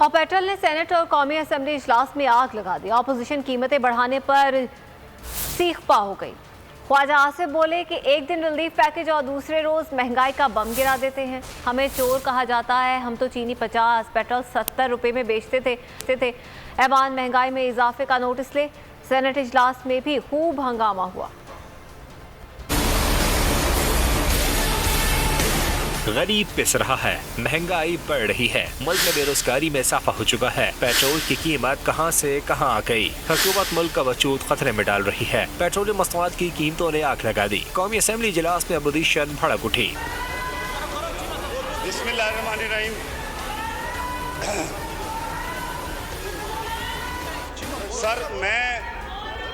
और पेट्रोल ने सेनेट और कौमी असम्बली इजलास में आग लगा दी। अपोजिशन कीमतें बढ़ाने पर सीखपा हो गई। ख्वाजा आसिफ बोले कि एक दिन रिलीफ पैकेज और दूसरे रोज महंगाई का बम गिरा देते हैं। हमें चोर कहा जाता है। हम तो चीनी 50, पेट्रोल 70 रुपए में बेचते थे। ऐवान महंगाई में इजाफे का नोटिस ले। सेनेट इजलास में भी खूब हंगामा हुआ। गरीब पिस रहा है, महंगाई बढ़ रही है, मुल्क में बेरोजगारी में इजाफा हो चुका है। पेट्रोल की कीमत कहां से कहां आ गई। हुकूमत मुल्क का वजूद खतरे में डाल रही है। पेट्रोलियम मसनूआत की कीमतों ने आग लगा दी। कौमी असम्बली इजलास में अपोजिशन भड़क उठी। बिस्मिल्लाहिर्रहमानिर्रहीम। सर, मैं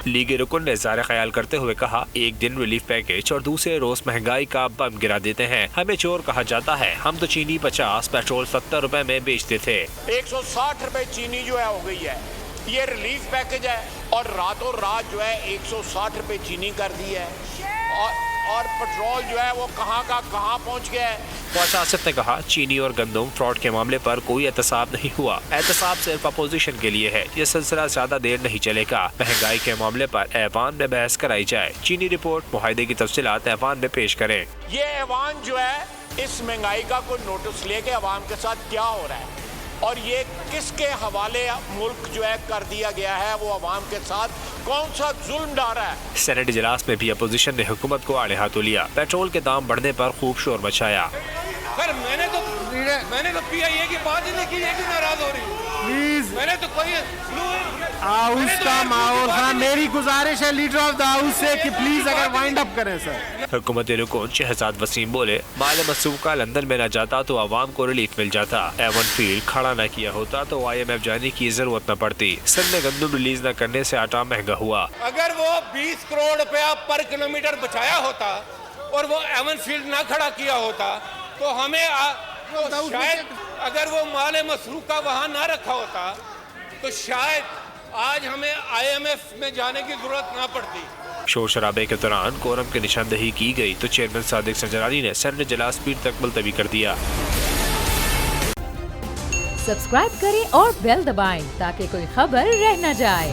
लीगी रुकन ने इज़हार ख्याल करते हुए कहा, एक दिन रिलीफ पैकेज और दूसरे रोज महंगाई का बम गिरा देते हैं। हमें चोर कहा जाता है। हम तो चीनी 50, पेट्रोल 70 रुपए में बेचते थे। 160 रुपए चीनी जो है हो गई है। ये रिलीफ पैकेज है और रातों रात जो है 160 रुपए चीनी कर दी है और पेट्रोल जो है वो कहाँ का कहाँ पहुँच गया है। ख्वाजा आसिफ ने कहा, चीनी और गंदम फ्रॉड के मामले पर कोई एहतसाब नहीं हुआ। एहतसाब सिर्फ अपोजिशन के लिए है। ये सिलसिला ज्यादा देर नहीं चलेगा। महंगाई के मामले पर ऐवान में बहस कराई जाए। चीनी रिपोर्ट मुआहदे की तफसीलात ऐवान में पेश करें। ये ऐवान जो है इस महंगाई का कोई नोटिस लेके अवाम के साथ क्या हो रहा है और ये किसके हवाले मुल्क जो है कर दिया गया है, वो अवाम के साथ कौन सा जुल्म डाला है। सेनेट इजलास में भी अपोजिशन ने हुकूमत को आड़े हाथों लिया। पेट्रोल के दाम बढ़ने पर खूब शोर मचाया। सर, मैंने तो PIA की बात ही नहीं की, ये क्यों नाराज हो रही है? प्लीज, मैंने तो कोई हाउस का माहौल। हाँ, मेरी गुजारिश है लीडर ऑफ द हाउस से कि प्लीज अगर वाइंड अप करें सर। हुकूमत रुकन शहजाद वसीम बोले, माल मसूका लंदन में न जाता तो आवाम को रिलीफ मिल जाता। एवन फील्ड खड़ा न किया होता तो IMF जाने की जरूरत न पड़ती। सिंध में गंदम रिलीज न करने से आटा महंगा हुआ। अगर वो 20 करोड़ रुपया पर किलोमीटर बचाया होता और वो एवन फील्ड ना खड़ा किया होता तो हमें तो शायद अगर वो माल मसरूका वहाँ ना रखा होता तो शायद आज हमें IMF में जाने की जरूरत ना पड़ती। शोर शराबे के दौरान कोरम की निशानदही की गई तो चेयरमैन सादिक संजरानी ने सेनेट इजलास पीर तक मुलतवी कर दिया। सब्सक्राइब करें और बेल दबाएं ताकि कोई खबर रह न जाए।